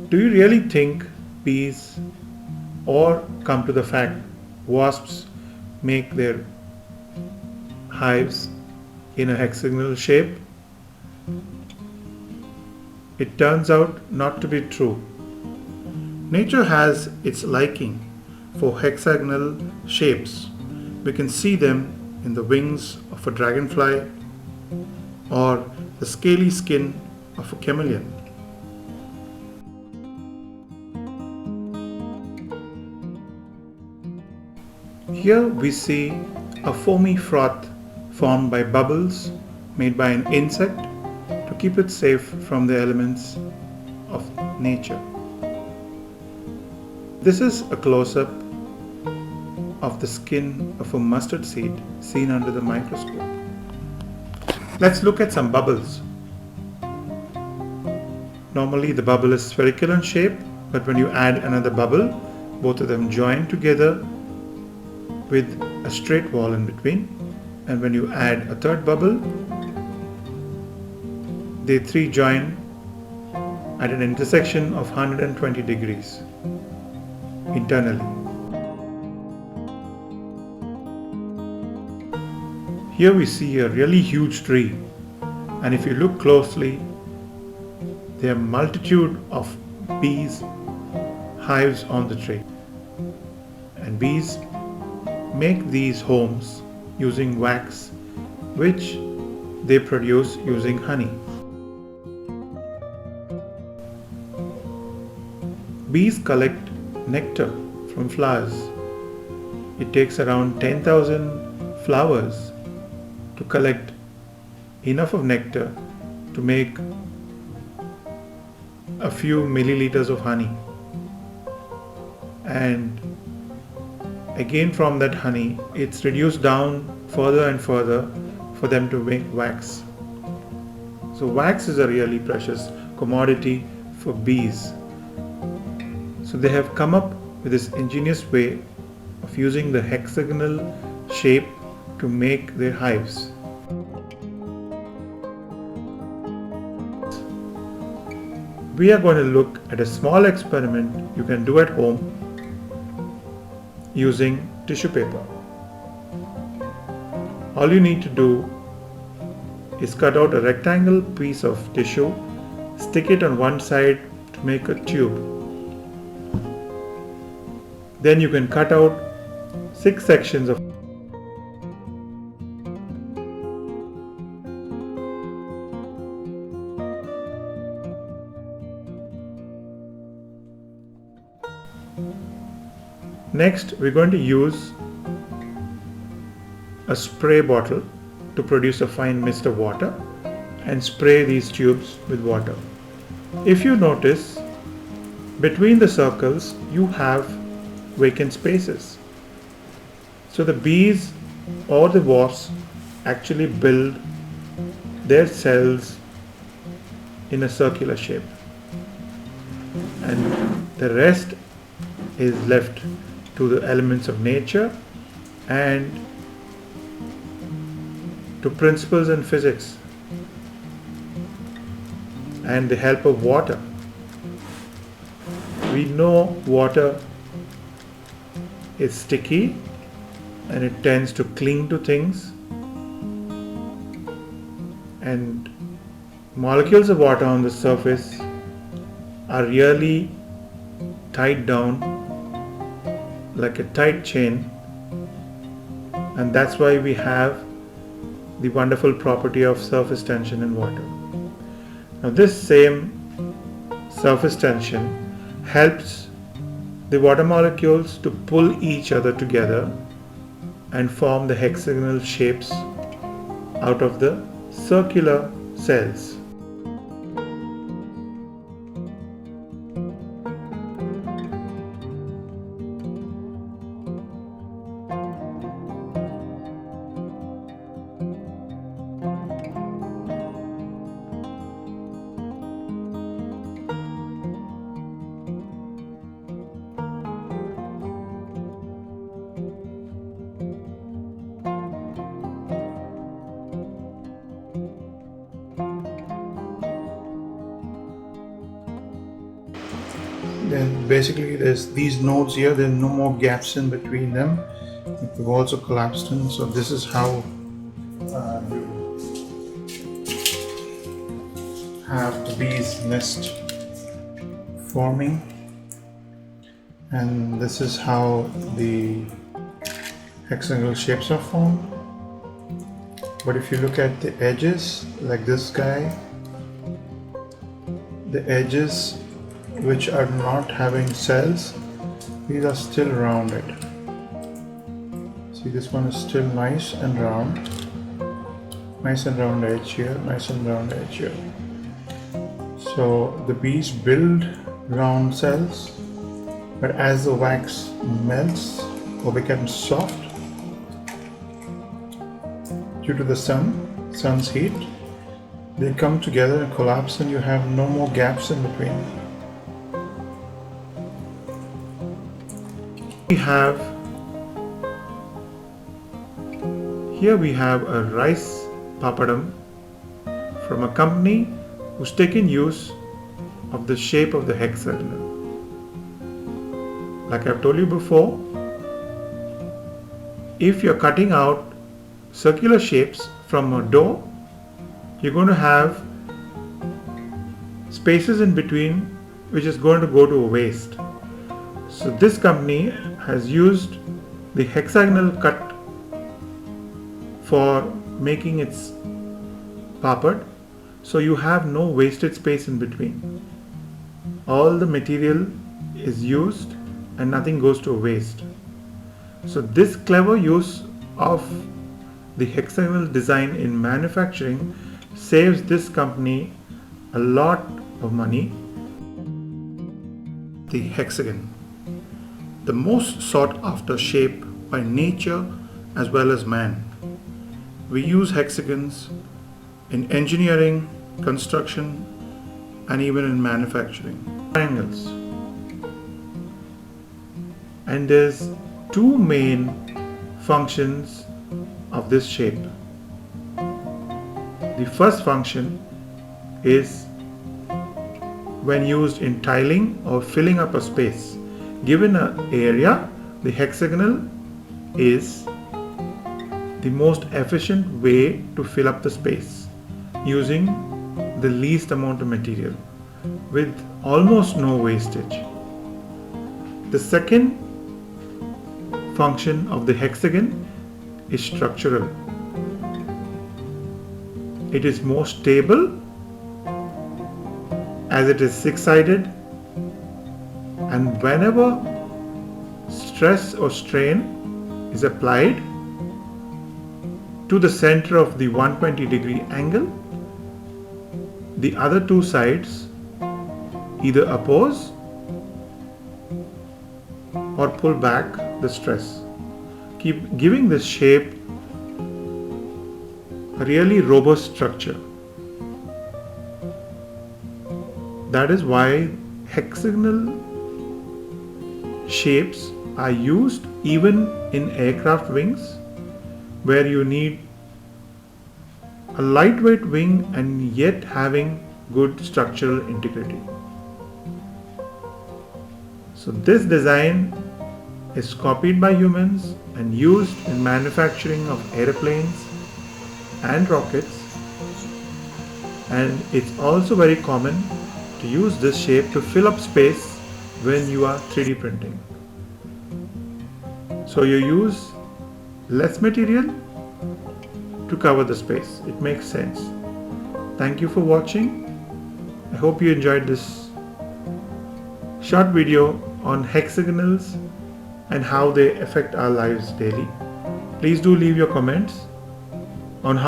Do you really think bees, or come to the fact, wasps make their hives in a hexagonal shape? It turns out not to be true. Nature has its liking for hexagonal shapes. We can see them in the wings of a dragonfly or the scaly skin of a chameleon. Here we see a foamy froth formed by bubbles made by an insect to keep it safe from the elements of nature. This is a close-up of the skin of a mustard seed seen under the microscope. Let's look at some bubbles. Normally the bubble is spherical in shape, but when you add another bubble, both of them join together with a straight wall in between. And when you add a third bubble, they three join at an intersection of 120 degrees internally. Here we see a really huge tree, and if you look closely, there are multitude of bees hives on the tree, and bees make these homes using wax which they produce using honey. Bees collect nectar from flowers. It takes around 10,000 flowers to collect enough of nectar to make a few milliliters of honey, and again from that honey it's reduced down further and further for them to make wax. So wax is a really precious commodity for bees. So they have come up with this ingenious way of using the hexagonal shape to make their hives. We are going to look at a small experiment you can do at home using tissue paper. All you need to do is cut out a rectangle piece of tissue, stick it on one side to make a tube. Then you can cut out 6 sections of Next, we're going to use a spray bottle to produce a fine mist of water and spray these tubes with water. If you notice, between the circles you have vacant spaces. So the bees or the wasps actually build their cells in a circular shape, and the rest is left to the elements of nature and to principles in physics and the help of water. We know water is sticky and it tends to cling to things, and molecules of water on the surface are really tied down like a tight chain, and that's why we have the wonderful property of surface tension in water. Now this same surface tension helps the water molecules to pull each other together and form the hexagonal shapes out of the circular cells. Then basically there's these nodes here, there's no more gaps in between them. The walls are collapsed in, so this is how you have the bees nest forming, and this is how the hexagonal shapes are formed. But if you look at the edges, like this guy, the edges which are not having cells, these are still rounded. See, this one is still nice and round. Nice and round edge here, nice and round edge here. So the bees build round cells, but as the wax melts or becomes soft due to the sun's heat, they come together and collapse, and you have no more gaps in between. Here we have a rice papadum from a company who's taken use of the shape of the hexagonal. Like I've told you before, if you're cutting out circular shapes from a dough, you're going to have spaces in between which is going to go to a waste. So this company has used the hexagonal cut for making its papad, so you have no wasted space in between. All the material is used and nothing goes to waste. So this clever use of the hexagonal design in manufacturing saves this company a lot of money. The hexagon, the most sought after shape by nature as well as man. We use hexagons in engineering, construction, and even in manufacturing. Triangles. And there's two main functions of this shape. The first function is when used in tiling or filling up a space. Given an area, the hexagonal is the most efficient way to fill up the space using the least amount of material with almost no wastage. The second function of the hexagon is structural. It is more stable as it is six-sided, and whenever stress or strain is applied to the center of the 120-degree angle, the other two sides either oppose or pull back the stress, giving this shape a really robust structure. That is why hexagonal shapes are used even in aircraft wings, where you need a lightweight wing and yet having good structural integrity. So this design is copied by humans and used in manufacturing of airplanes and rockets, and it's also very common to use this shape to fill up space when you are 3D printing. So you use less material to cover the space. It makes sense. Thank you for watching. I hope you enjoyed this short video on hexagonals and how they affect our lives daily. Please do leave your comments on how